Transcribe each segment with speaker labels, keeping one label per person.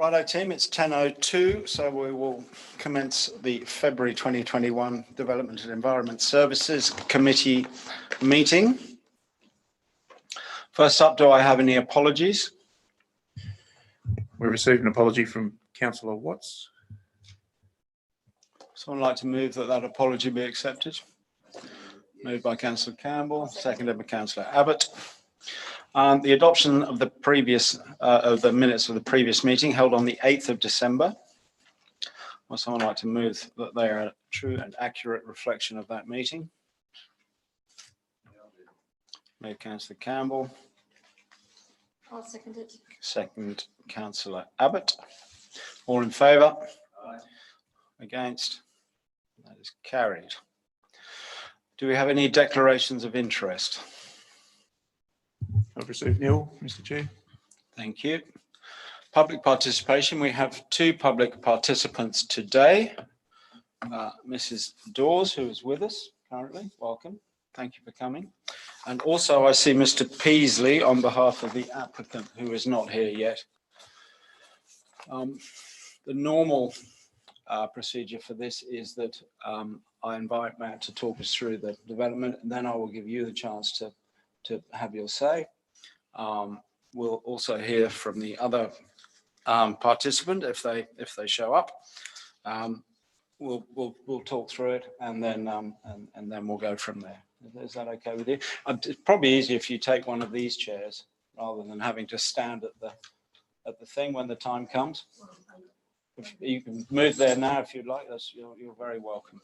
Speaker 1: Righto team, it's 10:02, so we will commence the February 2021 Development and Environment Services Committee meeting. First up, do I have any apologies?
Speaker 2: We received an apology from Councillor Watts.
Speaker 1: Someone like to move that apology be accepted? Moved by Councillor Campbell, seconded by Councillor Abbott. The adoption of the minutes of the previous meeting held on the 8th of December. Would someone like to move that they are a true and accurate reflection of that meeting? Made Councillor Campbell.
Speaker 3: I'll second it.
Speaker 1: Second, Councillor Abbott. All in favour?
Speaker 4: Aye.
Speaker 1: Against? That is carried. Do we have any declarations of interest?
Speaker 2: I've received nil, Mr. Chair.
Speaker 1: Thank you. Public participation. We have two public participants today. Mrs. Dawes, who is with us currently. Welcome. Thank you for coming. And also I see Mr. Paisley on behalf of the applicant who is not here yet. The normal procedure for this is that I invite Matt to talk us through the development, and then I will give you the chance to have your say. We'll also hear from the other participant if they show up. We'll talk through it, and then we'll go from there. Is that okay with you? It's probably easier if you take one of these chairs rather than having to stand at the thing when the time comes. If you can move there now if you'd like. You're very welcome.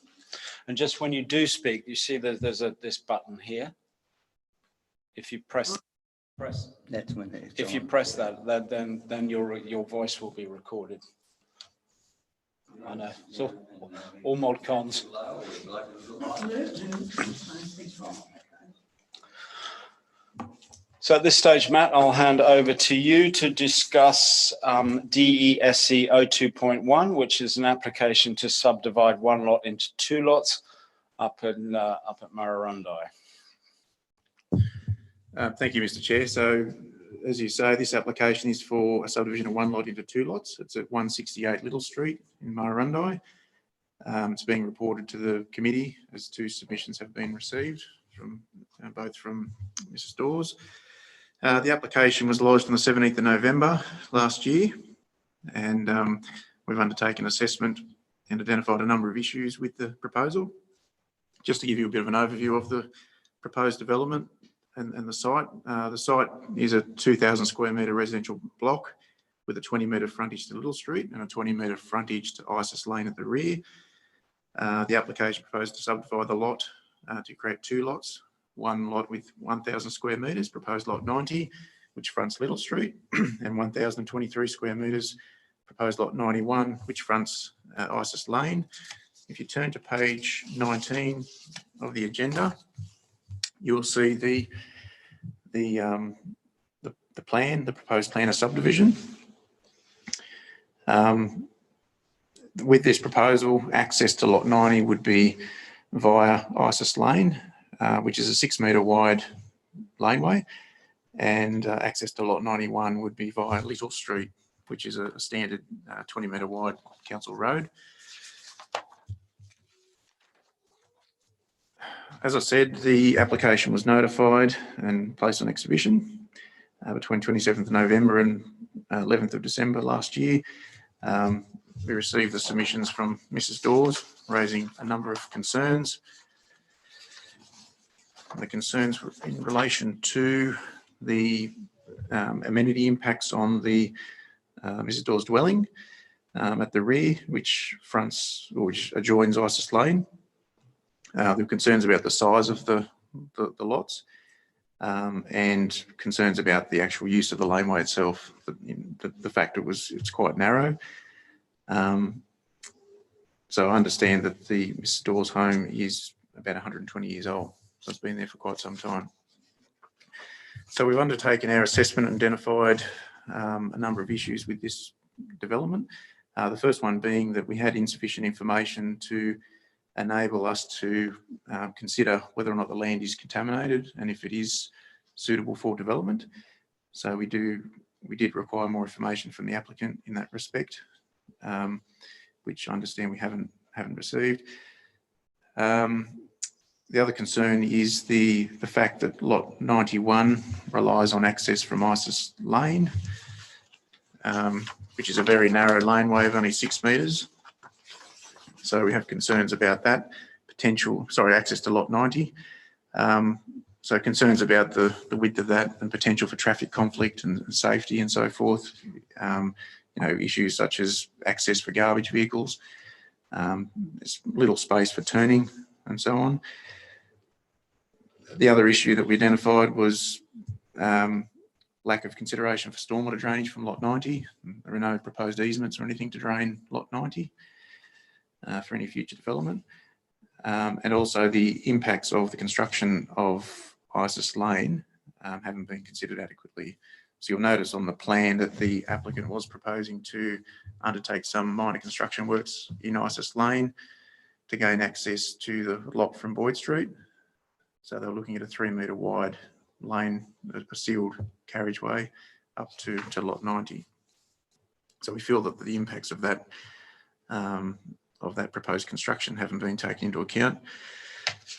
Speaker 1: And just when you do speak, you see there's this button here. If you press.
Speaker 4: That's when it's
Speaker 1: If you press that, then your voice will be recorded. I know. So all mod cons. So at this stage, Matt, I'll hand over to you to discuss DESC 02.1, which is an application to subdivide one lot into two lots up at Murrurundi.
Speaker 2: Thank you, Mr. Chair. So, as you say, this application is for a subdivision of one lot into two lots. It's at 168 Little Street in Murrurundi. It's being reported to the committee as two submissions have been received from both from Mrs. Dawes. The application was lodged on the 17th of November last year, and we've undertaken assessment and identified a number of issues with the proposal. Just to give you a bit of an overview of the proposed development and the site. The site is a 2,000 square metre residential block with a 20 metre frontage to Little Street and a 20 metre frontage to Isis Lane at the rear. The application proposed to subdivide the lot to create two lots. One lot with 1,000 square metres, proposed lot 90, which fronts Little Street, and 1,023 square metres, proposed lot 91, which fronts Isis Lane. If you turn to page 19 of the agenda, you will see the plan, the proposed plan of subdivision. With this proposal, access to lot 90 would be via Isis Lane, which is a 6 metre wide laneway, and access to lot 91 would be via Little Street, which is a standard 20 metre wide council road. As I said, the application was notified and placed on exhibition between 27th of November and 11th of December last year. We received the submissions from Mrs. Dawes raising a number of concerns. The concerns were in relation to the amenity impacts on the Mrs. Dawes dwelling at the rear, which adjoins Isis Lane. There were concerns about the size of the lots and concerns about the actual use of the laneway itself. The fact it's quite narrow. So I understand that the Mrs. Dawes home is about 120 years old, so it's been there for quite some time. So we've undertaken our assessment and identified a number of issues with this development. The first one being that we had insufficient information to enable us to consider whether or not the land is contaminated and if it is suitable for development. So we do we did require more information from the applicant in that respect, which I understand we haven't received. The other concern is the fact that lot 91 relies on access from Isis Lane, which is a very narrow laneway of only 6 metres. So we have concerns about that access to lot 90. So concerns about the width of that and potential for traffic conflict and safety and so forth. Issues such as access for garbage vehicles. There's little space for turning and so on. The other issue that we identified was lack of consideration for stormwater drainage from lot 90. There are no proposed easements or anything to drain lot 90 for any future development. And also the impacts of the construction of Isis Lane haven't been considered adequately. So you'll notice on the plan that the applicant was proposing to undertake some minor construction works in Isis Lane to gain access to the lot from Boyd Street. So they're looking at a 3 metre wide lane, a sealed carriageway up to lot 90. So we feel that the impacts of that proposed construction haven't been taken into account.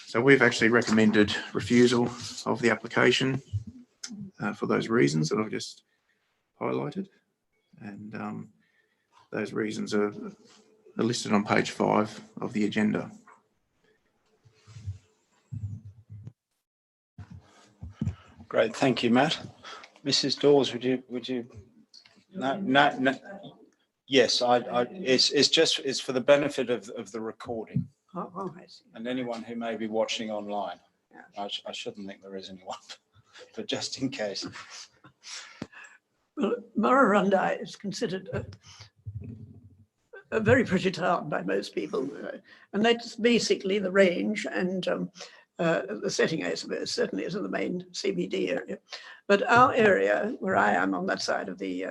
Speaker 2: So we've actually recommended refusal of the application for those reasons that I've just highlighted. And those reasons are listed on page 5 of the agenda.
Speaker 1: Great, thank you, Matt. Mrs. Dawes, would you? No. Yes, it's for the benefit of the recording.
Speaker 5: Oh, I see.
Speaker 1: And anyone who may be watching online. I shouldn't think there is anyone, but just in case.
Speaker 5: Well, Murrurundi is considered a very pretty town by most people, and that's basically the range and the setting, I suppose, certainly is in the main CBD area. But our area, where I am on that side of the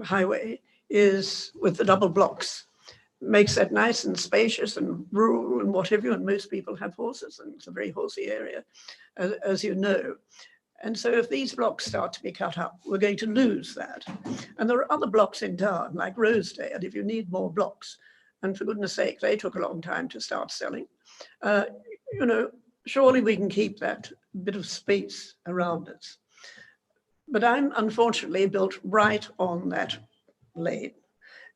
Speaker 5: highway, is with the double blocks. Makes that nice and spacious and rural and whatever, and most people have horses, and it's a very horsey area, as you know. And so if these blocks start to be cut up, we're going to lose that. And there are other blocks in town, like Rosedale, if you need more blocks. And for goodness sake, they took a long time to start selling. Surely we can keep that bit of space around us. But I'm unfortunately built right on that lane.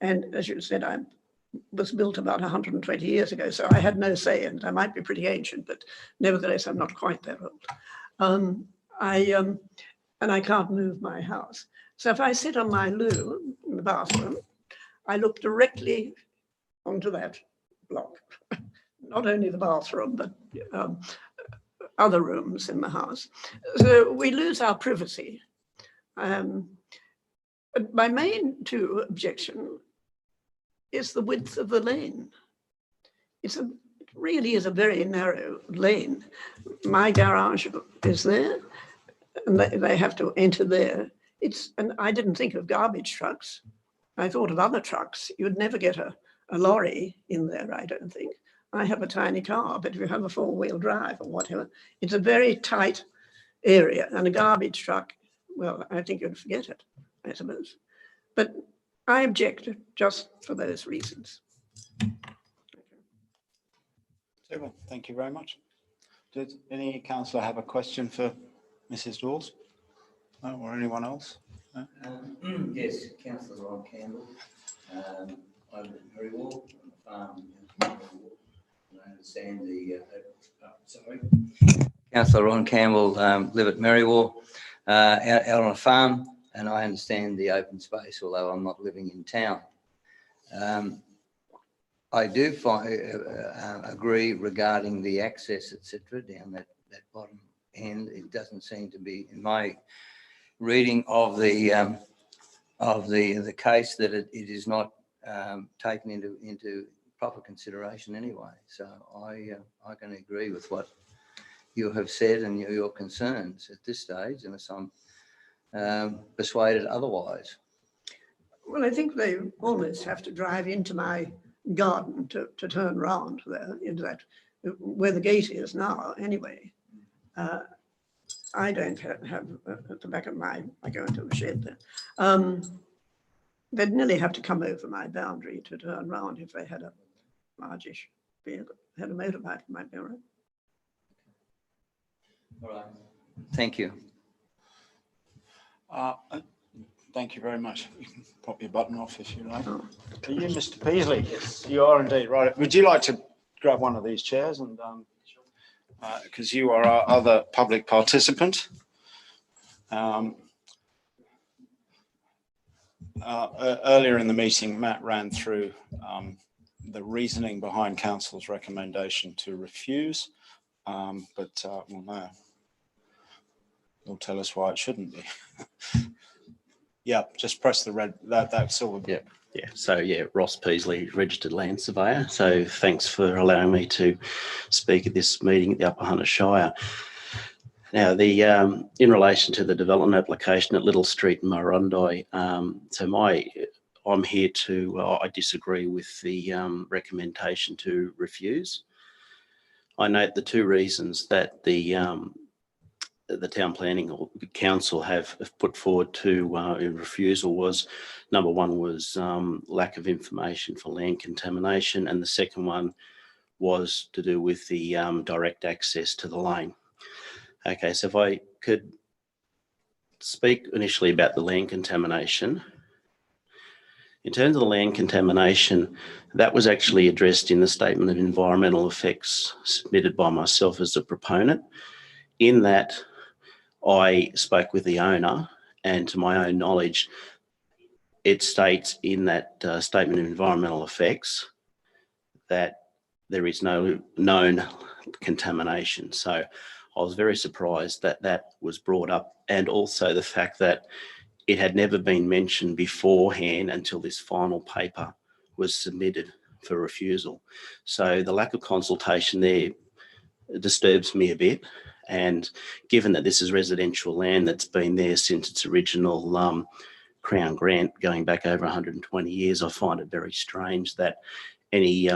Speaker 5: And as you said, I was built about 120 years ago, so I had no say in it. I might be pretty ancient, but nevertheless, I'm not quite that old. And I can't move my house. So if I sit on my loo in the bathroom, I look directly onto that block. Not only the bathroom, but other rooms in the house. So we lose our privacy. But my main objection is the width of the lane. It really is a very narrow lane. My garage is there, and they have to enter there. And I didn't think of garbage trucks. I thought of other trucks. You'd never get a lorry in there, I don't think. I have a tiny car, but if you have a 4-wheel drive or whatever, it's a very tight area, and a garbage truck, well, I think you'd forget it, I suppose. But I object just for those reasons.
Speaker 1: Super, thank you very much. Did any councillor have a question for Mrs. Dawes? No, or anyone else? No?
Speaker 4: Yes, Councillor Ron Campbell. I live at Merrywall, on the farm in Merrywall. I understand Councillor Ron Campbell live at Merrywall, out on a farm, and I understand the open space, although I'm not living in town. I do agree regarding the access, etc., down that bottom end. It doesn't seem to be, in my reading of the case, that it is not taken into proper consideration anyway. So I can agree with what you have said and your concerns at this stage, unless I'm persuaded otherwise.
Speaker 5: Well, I think they almost have to drive into my garden to turn round there, into that, where the gate is now, anyway. I don't have at the back of I go into the shed there. They'd nearly have to come over my boundary to turn round if they had a largish vehicle, had a motorbike, it might be all right.
Speaker 4: All right. Thank you.
Speaker 1: Thank you very much. You can pop your button off if you like.
Speaker 5: Oh.
Speaker 1: Are you Mr. Peasley? Yes. You are indeed, right. Would you like to grab one of these chairs and because you are our other public participant. Earlier in the meeting, Matt ran through the reasoning behind council's recommendation to refuse, but well, no, he'll tell us why it shouldn't be. Yeah, just press the red, that's all.
Speaker 6: Yeah. Yeah. So yeah, Ross Paisley, registered land surveyor. So thanks for allowing me to speak at this meeting at the Upper Hunter Shire. Now, the in relation to the development application at Little Street in Murrurundi, I'm here to I disagree with the recommendation to refuse. I note the two reasons that the town planning or the council have put forward to in refusal was, number one was lack of information for land contamination, and the second one was to do with the direct access to the lane. Okay, so if I could speak initially about the land contamination. In terms of the land contamination, that was actually addressed in the statement of environmental effects submitted by myself as a proponent. In that, I spoke with the owner, and to my own knowledge, it states in that statement of environmental effects that there is no known contamination. So I was very surprised that that was brought up, and also the fact that it had never been mentioned beforehand until this final paper was submitted for refusal. So the lack of consultation there disturbs me a bit. And given that this is residential land that's been there since its original Crown grant going back over 120 years, I find it very strange that any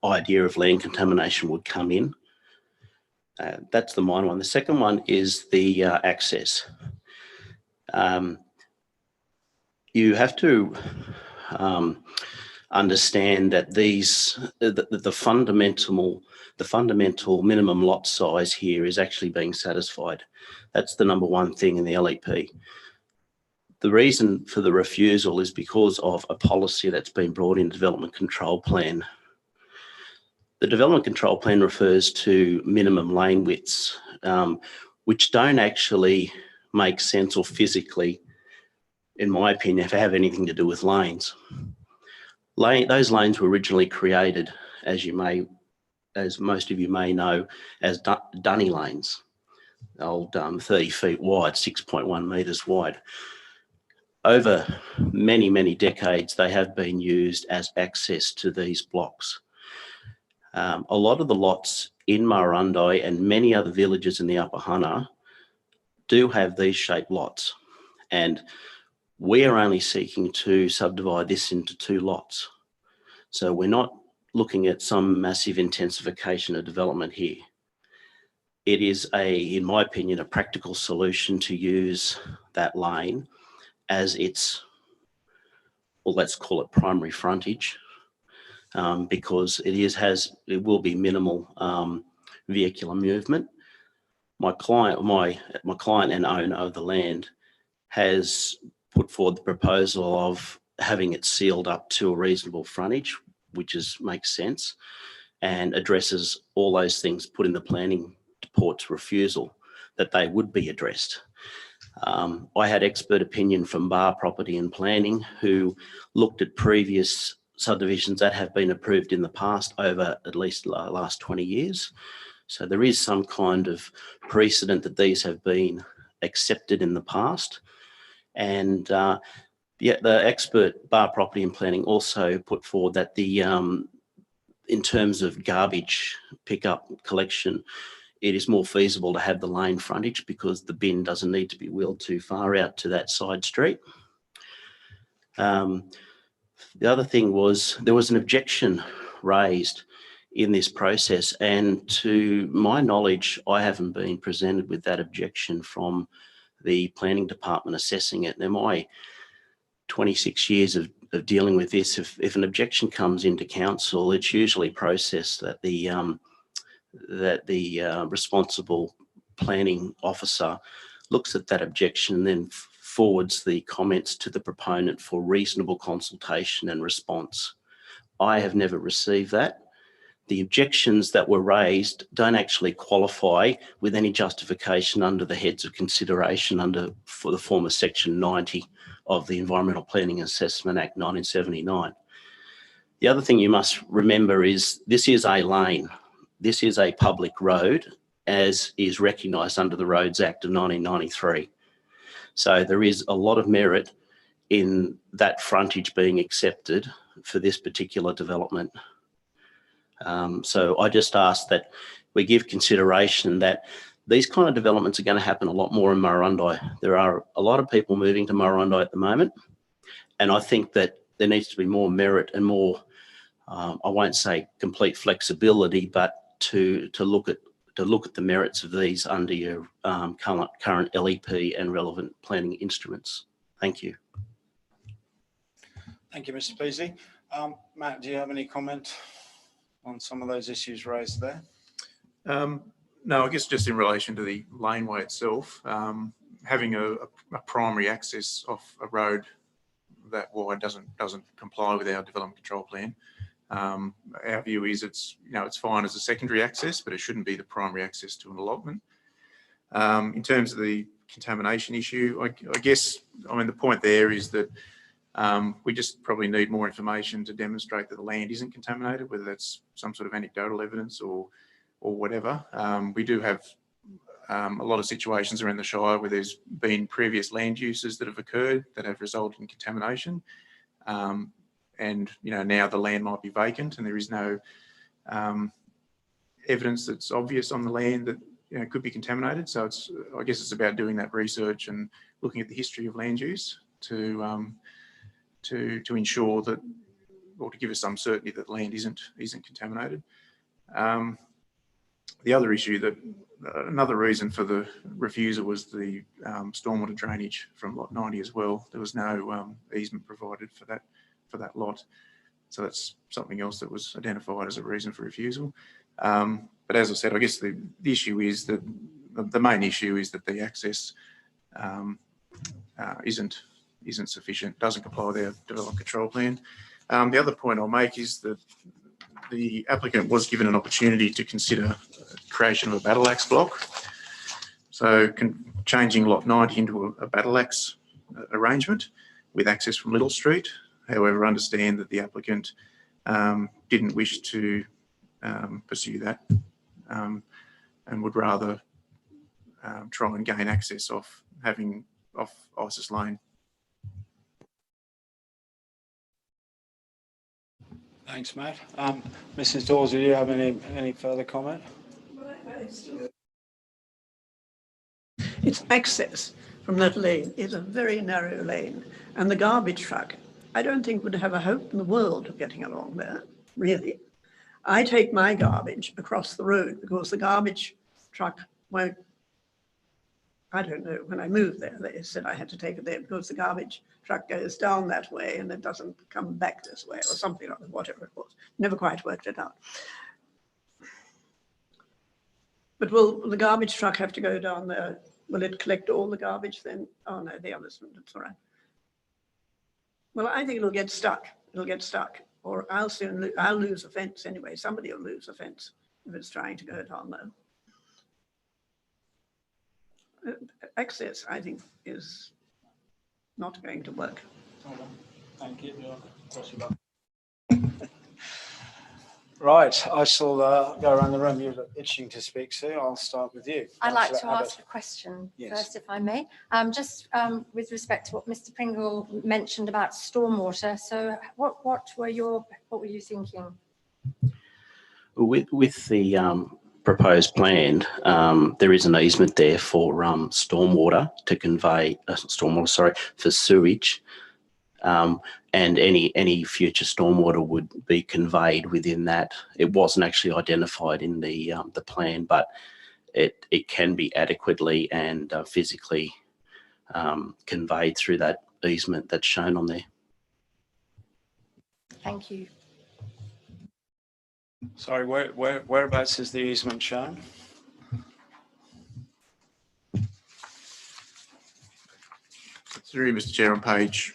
Speaker 6: idea of land contamination would come in. That's the minor one. The second one is the access. You have to understand that the fundamental minimum lot size here is actually being satisfied. That's the number one thing in the LEP. The reason for the refusal is because of a policy that's been brought in Development Control Plan. The Development Control Plan refers to minimum lane widths, which don't actually make sense or physically, in my opinion, if they have anything to do with lanes. Those lanes were originally created, as most of you may know, as dunny lanes, old 30 feet wide, 6.1 metres wide. Over many, many decades, they have been used as access to these blocks. A lot of the lots in Murrurundi and many other villages in the Upper Hunter do have these shaped lots, and we are only seeking to subdivide this into 2 lots. So we're not looking at some massive intensification of development here. It is in my opinion, a practical solution to use that lane as its, well, let's call it primary frontage, because it will be minimal vehicular movement. My client and owner of the land has put forward the proposal of having it sealed up to a reasonable frontage, which makes sense, and addresses all those things put in the planning report's refusal, that they would be addressed. I had expert opinion from Bar Property and Planning, who looked at previous subdivisions that have been approved in the past over at least the last 20 years. So there is some kind of precedent that these have been accepted in the past. And the expert Bar Property and Planning also put forward that in terms of garbage pickup collection, it is more feasible to have the lane frontage because the bin doesn't need to be wheeled too far out to that side street. The other thing was there was an objection raised in this process. And to my knowledge, I haven't been presented with that objection from the planning department assessing it. Now, my 26 years of dealing with this, if an objection comes into council, it's usually processed that the responsible planning officer looks at that objection and then forwards the comments to the proponent for reasonable consultation and response. I have never received that. The objections that were raised don't actually qualify with any justification under the heads of consideration for the former Section 90 of the Environmental Planning and Assessment Act 1979. The other thing you must remember is this is a lane. This is a public road, as is recognised under the Roads Act of 1993. So there is a lot of merit in that frontage being accepted for this particular development. So I just ask that we give consideration that these kind of developments are going to happen a lot more in Murrurundi. There are a lot of people moving to Murrurundi at the moment, and I think that there needs to be more merit and more, I won't say complete flexibility, but to look at the merits of these under your current LEP and relevant planning instruments. Thank you.
Speaker 1: Thank you, Mr. Peasy. Matt, do you have any comment on some of those issues raised there?
Speaker 2: No, I guess just in relation to the laneway itself, having a primary access off a road that wide doesn't comply with our development control plan. Our view is it's fine as a secondary access, but it shouldn't be the primary access to an allotment. In terms of the contamination issue, I guess the point there is that we just probably need more information to demonstrate that the land isn't contaminated, whether that's some sort of anecdotal evidence or whatever. We do have a lot of situations around the Shire where there's been previous land uses that have occurred that have resulted in contamination. And now the land might be vacant and there is no evidence that's obvious on the land that could be contaminated. So I guess it's about doing that research and looking at the history of land use to ensure that, or to give us some certainty that land isn't contaminated. The other issue another reason for the refusal was the stormwater drainage from lot 90 as well. There was no easement provided for that lot. So that's something else that was identified as a reason for refusal. But as I said, I guess the issue is that the main issue is that the access isn't sufficient, doesn't comply with our development control plan. The other point I'll make is that the applicant was given an opportunity to consider creation of a battleaxe block. So changing lot 90 into a battleaxe arrangement with access from Little Street. However, understand that the applicant didn't wish to pursue that and would rather try and gain access off Isis Lane.
Speaker 1: Thanks, Matt. Mrs. Dawes, do you have any further comment?
Speaker 5: Its access from that lane is a very narrow lane, and the garbage truck, I don't think would have a hope in the world of getting along there, really. I take my garbage across the road because the garbage truck won't, I don't know, when I moved there, they said I had to take it there because the garbage truck goes down that way and it doesn't come back this way or something like that, whatever it was. Never quite worked it out. But will the garbage truck have to go down there? Will it collect all the garbage then? Oh no, the others, that's all right. Well, I think it'll get stuck. It'll get stuck, or I'll lose a fence anyway. Somebody will lose a fence if it's trying to go down there. Access, I think, is not going to work.
Speaker 1: Thank you. Right, I shall go around the room. You're itching to speak, Sue. I'll start with you.
Speaker 3: I'd like to
Speaker 1: Councillor Abbott.
Speaker 3: ask a question
Speaker 1: Yes.
Speaker 3: first, if I may. Just with respect to what Mr. Pringle mentioned about stormwater. So what were you thinking?
Speaker 6: With the proposed plan, there is an easement there for stormwater to convey, for sewage And any future stormwater would be conveyed within that. It wasn't actually identified in the plan, but it can be adequately and physically conveyed through that easement that's shown on there.
Speaker 3: Thank you.
Speaker 1: Sorry, whereabouts is the easement shown?
Speaker 2: Through Mr Chair, on page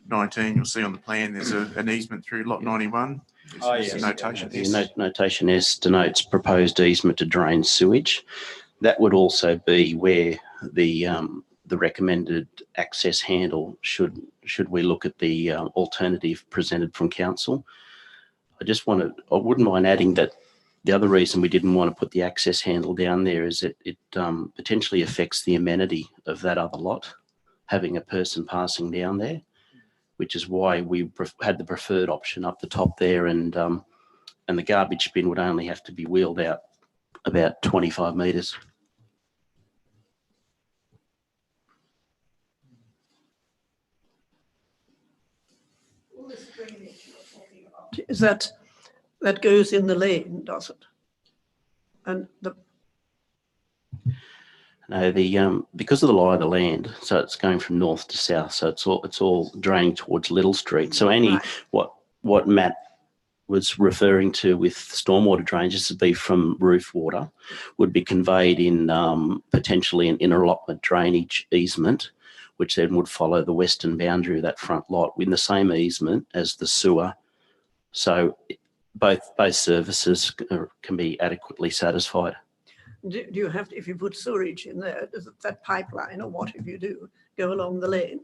Speaker 2: 19, you'll see on the plan there's an easement through lot 91. There's a notation.
Speaker 6: The notation S denotes proposed easement to drain sewage. That would also be where the recommended access handle should we look at the alternative presented from council. I wouldn't mind adding that the other reason we didn't want to put the access handle down there is that it potentially affects the amenity of that other lot, having a person passing down there, which is why we had the preferred option up the top there, and the garbage bin would only have to be wheeled out about 25 metres.
Speaker 5: Is that goes in the lane, does it? And
Speaker 6: No, because of the lie of the land, so it's going from north to south, so it's all draining towards Little Street. So
Speaker 5: Right.
Speaker 6: what Matt was referring to with stormwater drainage, this would be from roof water, would be conveyed in potentially an interallotment drainage easement, which then would follow the western boundary of that front lot in the same easement as the sewer. So both services can be adequately satisfied.
Speaker 5: do you have to, if you put sewage in there, does that pipeline or whatever you do go along the lane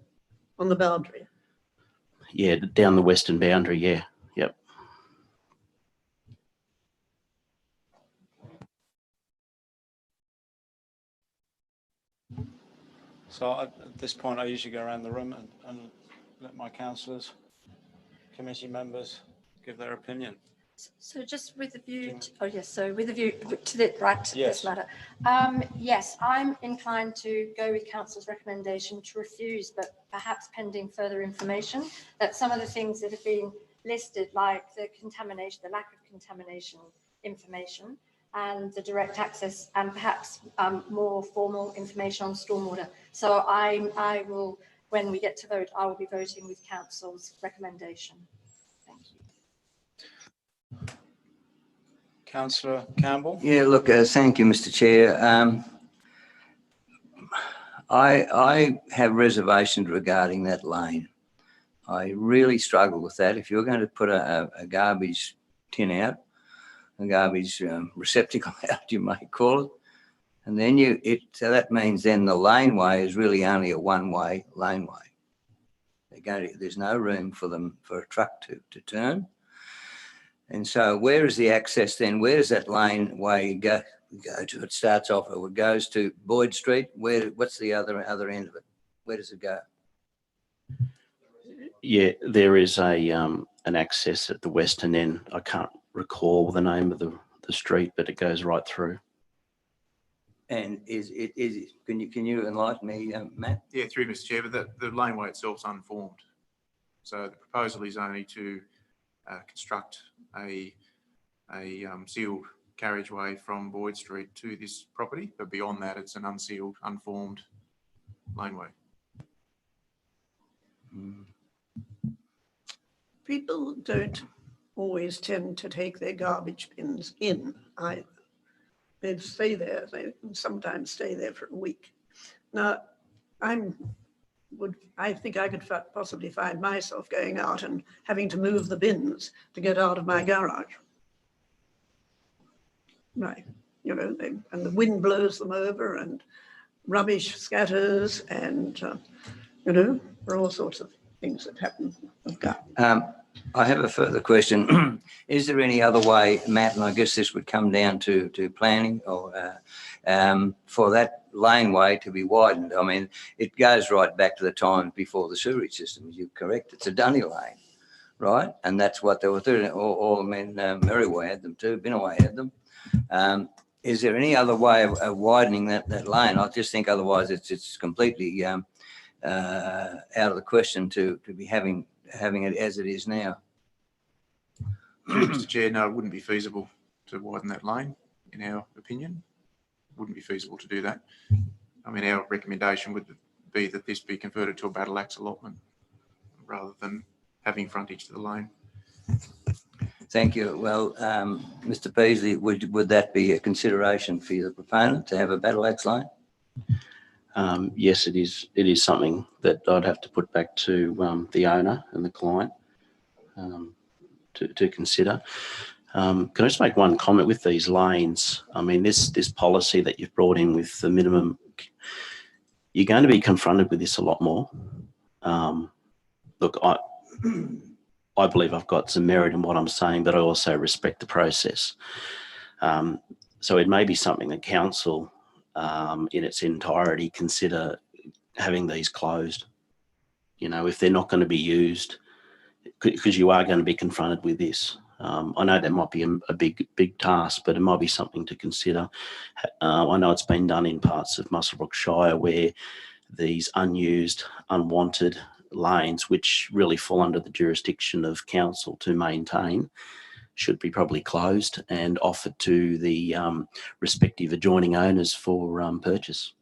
Speaker 5: on the boundary?
Speaker 6: Yeah, down the western boundary, yeah. Yep.
Speaker 1: So at this point, I usually go around the room and let my councillors, committee members give their opinion.
Speaker 3: So just with the view, with the view to this
Speaker 1: Yes.
Speaker 3: matter. Yes, I'm inclined to go with council's recommendation to refuse, but perhaps pending further information, that some of the things that have been listed, like the contamination, the lack of contamination information, and the direct access, and perhaps more formal information on stormwater. So I will, when we get to vote, I will be voting with council's recommendation. Thank you.
Speaker 1: Councillor Campbell?
Speaker 4: Yeah, look, thank you, Mr Chair. I have reservations regarding that lane. I really struggle with that. If you're going to put a garbage tin out, a garbage receptacle out, you may call it, and then so that means then the laneway is really only a one-way laneway. There's no room for a truck to turn. And so where is the access then? Where does that laneway go to? It starts off, it goes to Boyd Street. What's the other end of it? Where does it go?
Speaker 6: Yeah, there is an access at the western end. I can't recall the name of the street, but it goes right through.
Speaker 4: And can you enlighten me, Matt?
Speaker 2: Yeah, through Mr Chair, but the laneway itself is unformed. So the proposal is only to construct a sealed carriageway from Boyd Street to this property, but beyond that, it's an unsealed, unformed laneway.
Speaker 5: People don't always tend to take their garbage bins in either. They stay there. They sometimes stay there for a week. Now, I think I could possibly find myself going out and having to move the bins to get out of my garage. Right, and the wind blows them over and rubbish scatters and, there are all sorts of things that happen.
Speaker 4: I have a further question. Is there any other way, Matt, and I guess this would come down to planning, or for that laneway to be widened? I mean, it goes right back to the time before the sewerage system. You're correct. It's a dunny lane, right? And that's what they were doing. All men, Merriway had them too. Binaway had them. Is there any other way of widening that lane? I just think otherwise it's completely out of the question to be having it as it is now.
Speaker 2: Through Mr Chair, no, it wouldn't be feasible to widen that lane, in our opinion. Wouldn't be feasible to do that. I mean, our recommendation would be that this be converted to a battleaxe allotment rather than having frontage to the lane.
Speaker 4: Thank you. Well, Mr Peasy, would that be a consideration for the proponent to have a battleaxe lane?
Speaker 6: Yes, it is. It is something that I'd have to put back to the owner and the client to consider. Can I just make one comment with these lanes? I mean, this policy that you've brought in with the minimum, you're going to be confronted with this a lot more. Look, I believe I've got some merit in what I'm saying, but I also respect the process. So it may be something that council in its entirety consider having these closed, you know, if they're not going to be used, because you are going to be confronted with this. I know that might be a big task, but it might be something to consider. I know it's been done in parts of Muswellbrook Shire where these unused, unwanted lanes, which really fall under the jurisdiction of council to maintain, should be probably closed and offered to the respective adjoining owners for purchase.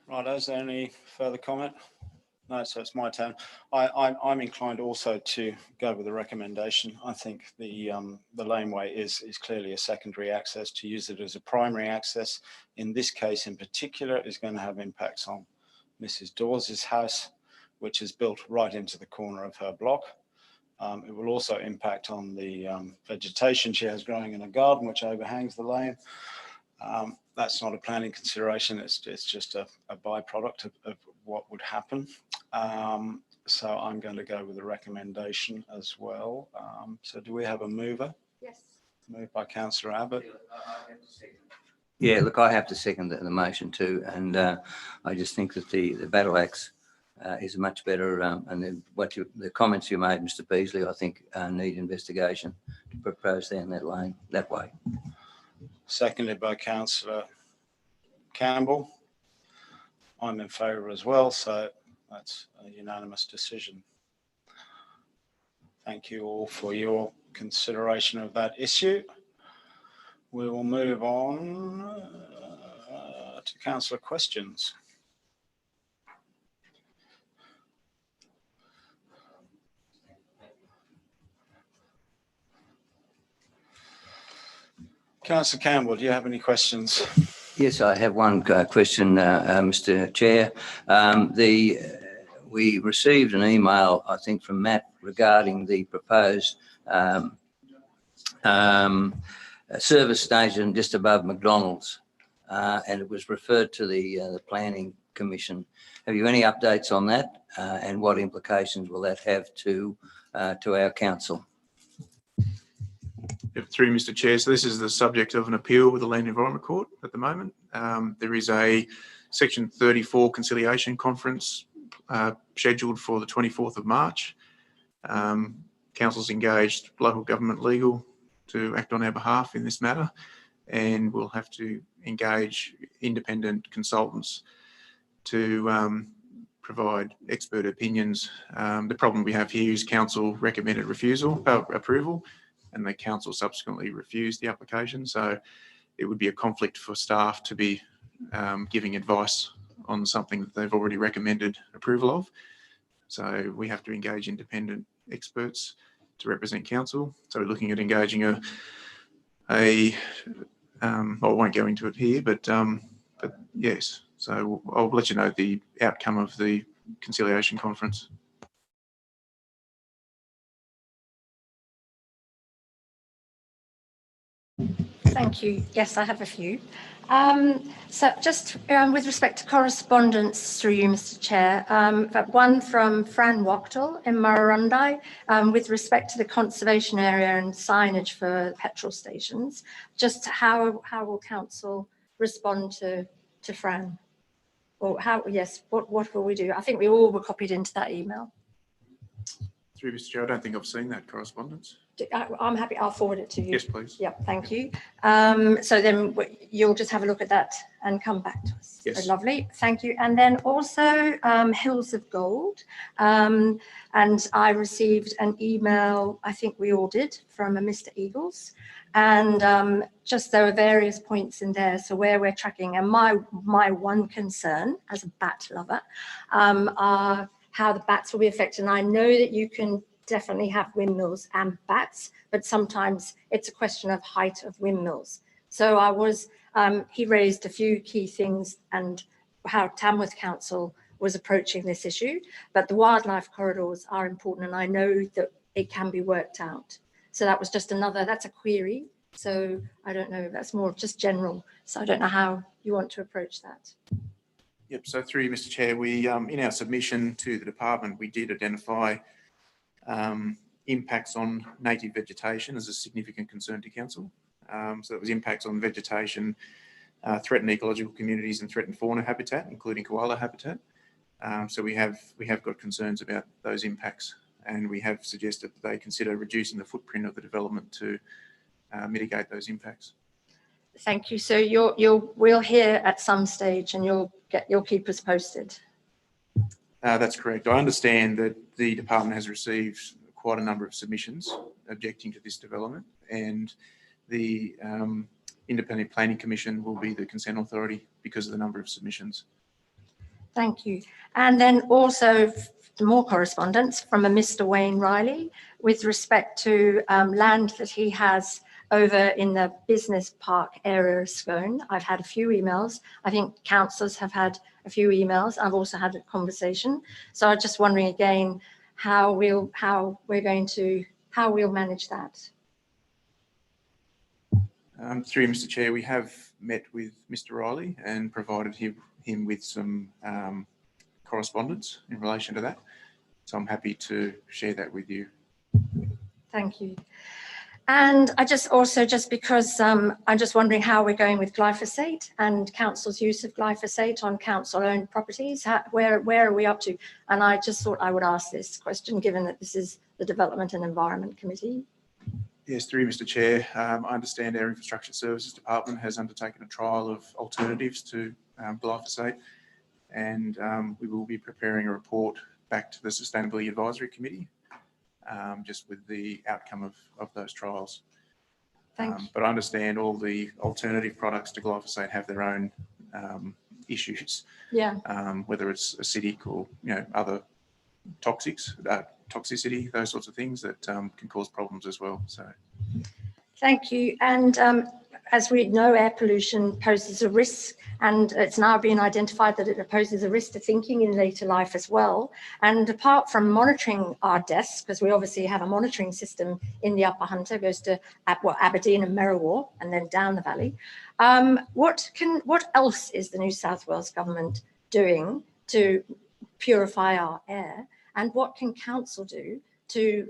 Speaker 1: Right, is there any further comment? No, so it's my turn. I'm inclined also to go with the recommendation. I think the laneway is clearly a secondary access. To use it as a primary access, in this case in particular, is going to have impacts on Mrs. Dawes' house, which is built right into the corner of her block. It will also impact on the vegetation she has growing in a garden, which overhangs the lane. That's not a planning consideration. It's just a byproduct of what would happen. So I'm going to go with the recommendation as well. So do we have a mover?
Speaker 3: Yes.
Speaker 1: Moved by Councillor Abbott.
Speaker 4: Yeah, look, I have to second the motion too, and I just think that the battleaxe is a much better, and the comments you made, Mr Peasy, I think need investigation to propose down that lane that way.
Speaker 1: Seconded by Councillor Campbell. I'm in favour as well, so that's a unanimous decision. Thank you all for your consideration of that issue. We will move on to councillor questions. Councillor Campbell, do you have any questions?
Speaker 4: Yes, I have one question, Mr Chair. We received an email, I think, from Matt regarding the proposed service station just above McDonald's, and it was referred to the Planning Commission. Have you any updates on that, and what implications will that have to our council?
Speaker 2: Through Mr Chair, so this is the subject of an appeal with the Land Environment Court at the moment. There is a Section 34 conciliation conference scheduled for the 24th of March. Council's engaged local government legal to act on our behalf in this matter, and we'll have to engage independent consultants to provide expert opinions. The problem we have here is council recommended approval, and the council subsequently refused the application. So it would be a conflict for staff to be giving advice on something that they've already recommended approval of. So we have to engage independent experts to represent council. So we're looking at engaging I won't go into it here, but yes. So I'll let you know the outcome of the conciliation conference.
Speaker 3: Thank you. Yes, I have a few. So just with respect to correspondence through you, Mr Chair, one from Fran Wachtel in Murrurundi with respect to the conservation area and signage for petrol stations. Just how will council respond to Fran? Or how, yes, what will we do? I think we all were copied into that email.
Speaker 2: Through Mr. Chair, I don't think I've seen that correspondence.
Speaker 3: I'm happy, I'll forward it to you.
Speaker 2: Yes, please.
Speaker 3: Yep, thank you. So then you'll just have a look at that and come back to us.
Speaker 2: Yes.
Speaker 3: Lovely, thank you. And then also Hills of Gold. And I received an email, I think we all did, from a Mr. Eagles. And just there were various points in there, so where we're tracking. And my one concern as a bat lover are how the bats will be affected. And I know that you can definitely have windmills and bats, but sometimes it's a question of height of windmills. So he raised a few key things and how Tamworth Council was approaching this issue, but the wildlife corridors are important and I know that it can be worked out. So that was just that's a query. So I don't know, that's more just general. So I don't know how you want to approach that.
Speaker 2: Yep, so through you, Mr. Chair, we, in our submission to the department, we did identify impacts on native vegetation as a significant concern to council. So it was impacts on vegetation, threatened ecological communities and threatened fauna habitat, including koala habitat. So we have got concerns about those impacts, and we have suggested that they consider reducing the footprint of the development to mitigate those impacts.
Speaker 3: Thank you. So we'll hear at some stage and you'll keep us posted.
Speaker 2: That's correct. I understand that the department has received quite a number of submissions objecting to this development, and the Independent Planning Commission will be the consent authority because of the number of submissions.
Speaker 3: Thank you. And then also more correspondence from a Mr. Wayne Riley with respect to land that he has over in the business park area of Scone. I've had a few emails. I think councillors have had a few emails. I've also had a conversation. So I'm just wondering again how we'll manage that.
Speaker 2: Through you, Mr. Chair, we have met with Mr. Riley and provided him with some correspondence in relation to that. So I'm happy to share that with you.
Speaker 3: Thank you. And I just because I'm just wondering how we're going with glyphosate and council's use of glyphosate on council-owned properties. Where are we up to? And I just thought I would ask this question, given that this is the Development and Environment Committee.
Speaker 2: Yes, through you, Mr. Chair. I understand our Infrastructure Services Department has undertaken a trial of alternatives to glyphosate, and we will be preparing a report back to the Sustainability Advisory Committee just with the outcome of those trials.
Speaker 3: Thank you.
Speaker 2: But I understand all the alternative products to glyphosate have their own issues.
Speaker 3: Yeah.
Speaker 2: Whether it's acidic or other toxicity, those sorts of things that can cause problems as well. So,
Speaker 3: thank you. And as we know, air pollution poses a risk, and it's now been identified that it poses a risk to thinking in later life as well. And apart from monitoring our deaths, because we obviously have a monitoring system in the Upper Hunter, goes to Aberdeen and Merriwa, and then down the valley. What else is the New South Wales government doing to purify our air, and what can council do to,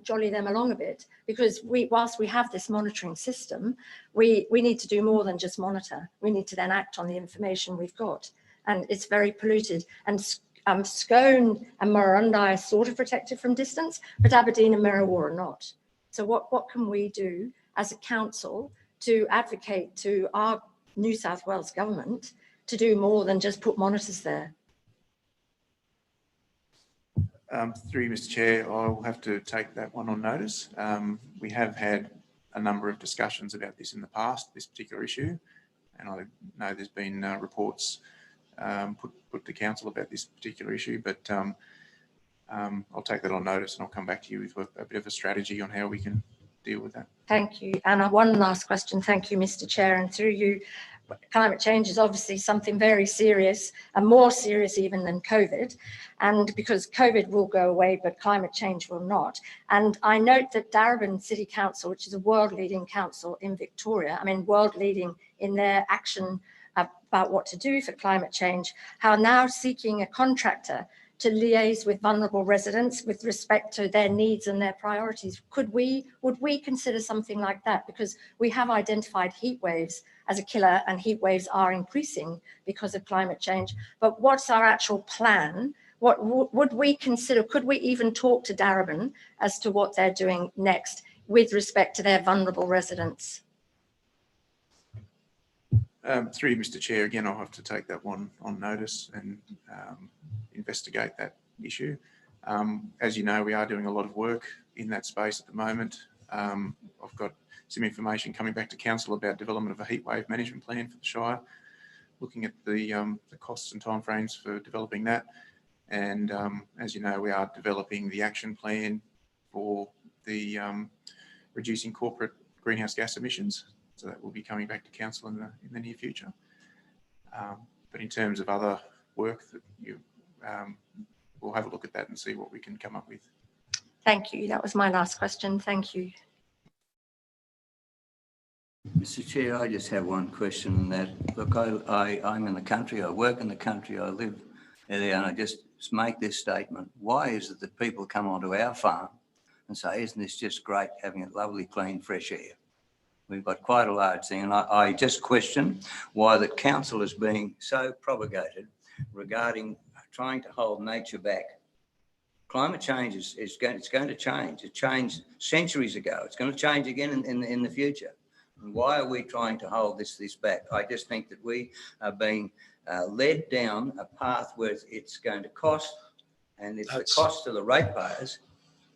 Speaker 3: jolly them along a bit? Because whilst we have this monitoring system, we need to do more than just monitor. We need to then act on the information we've got, and it's very polluted. And Scone and Murrurundi are sort of protected from distance, but Aberdeen and Merriwa are not. So what can we do as a council to advocate to our New South Wales government to do more than just put monitors there?
Speaker 2: Through you, Mr. Chair, I'll have to take that one on notice. We have had a number of discussions about this in the past, this particular issue, and I know there's been reports put to council about this particular issue, but I'll take that on notice and I'll come back to you with a bit of a strategy on how we can deal with that.
Speaker 3: Thank you. And one last question. Thank you, Mr. Chair. And through you, climate change is obviously something very serious, and more serious even than COVID. And because COVID will go away, but climate change will not. And I note that Darebin City Council, which is a world-leading council in Victoria, world-leading in their action about what to do for climate change, are now seeking a contractor to liaise with vulnerable residents with respect to their needs and their priorities. Would we consider something like that? Because we have identified heat waves as a killer, and heat waves are increasing because of climate change. But what's our actual plan would we consider, could we even talk to Darebin as to what they're doing next with respect to their vulnerable residents?
Speaker 2: Through you, Mr. Chair, again, I'll have to take that one on notice and investigate that issue. As you know, we are doing a lot of work in that space at the moment. I've got some information coming back to council about development of a heatwave management plan for the Shire, looking at the costs and timeframes for developing that. And as you know, we are developing the action plan for the reducing corporate greenhouse gas emissions. So that will be coming back to council in the near future. But in terms of other work, that we'll have a look at that and see what we can come up with.
Speaker 3: Thank you. That was my last question. Thank you.
Speaker 4: Mr. Chair, I just have one question, and that, look, I'm in the country, I work in the country, I live there, and I just make this statement. Why is it that people come onto our farm and say, isn't this just great having a lovely, clean, fresh air? We've got quite a large thing, and I just question why the council is being so propagated regarding trying to hold nature back. Climate change it's going to change. It changed centuries ago. It's going to change again in the future. And why are we trying to hold this back? I just think that we are being led down a path where it's going to cost, and it's the cost to the ratepayers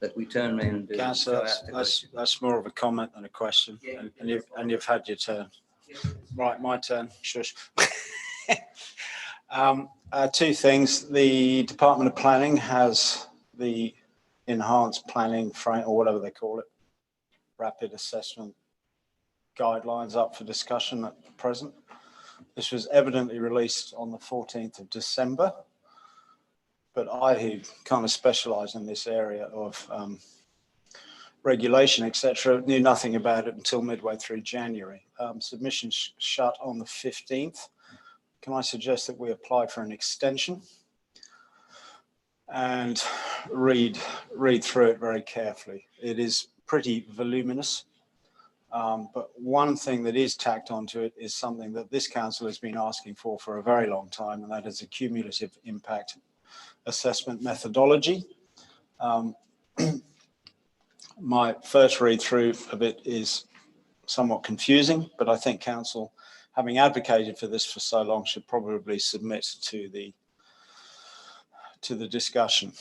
Speaker 4: that we turn around and do.
Speaker 1: Councillor, that's more of a comment than a question.
Speaker 4: Yeah.
Speaker 1: And you've had your turn. Right, my turn. Shush. Two things. The Department of Planning has the enhanced planning frame, or whatever they call it, rapid assessment guidelines up for discussion at present. This was evidently released on the 14th of December, but I, who kind of specialise in this area of regulation, etc., knew nothing about it until midway through January. Submissions shut on the 15th. Can I suggest that we apply for an extension and read through it very carefully? It is pretty voluminous. But one thing that is tacked onto it is something that this council has been asking for a very long time, and that is a cumulative impact assessment methodology. My first read through of it is somewhat confusing, but I think council, having advocated for this for so long, should probably submit to the discussion.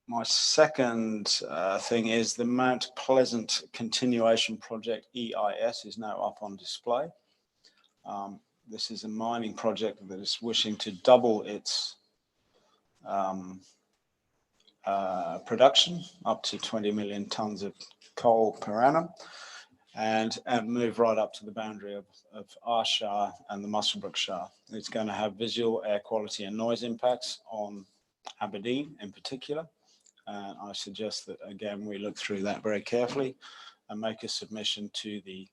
Speaker 1: My second thing is the Mount Pleasant Continuation Project EIS is now up on display. This is a mining project that is wishing to double its production up to 20 million tonnes of coal per annum, and move right up to the boundary of our Shire and the Muswellbrook Shire. It's going to have visual, air quality and noise impacts on Aberdeen in particular. And I suggest that, again, we look through that very carefully and make a submission to the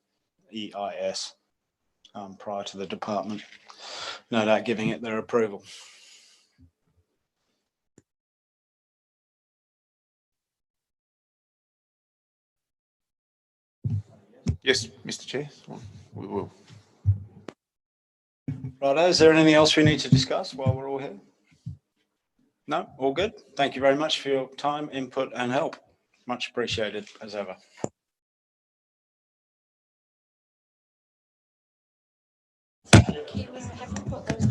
Speaker 1: EIS prior to the department, no doubt giving it their approval.
Speaker 2: Yes, Mr. Chair, we will.
Speaker 1: Right, is there anything else we need to discuss while we're all here? No, all good. Thank you very much for your time, input and help. Much appreciated as ever.
Speaker 3: Have you put those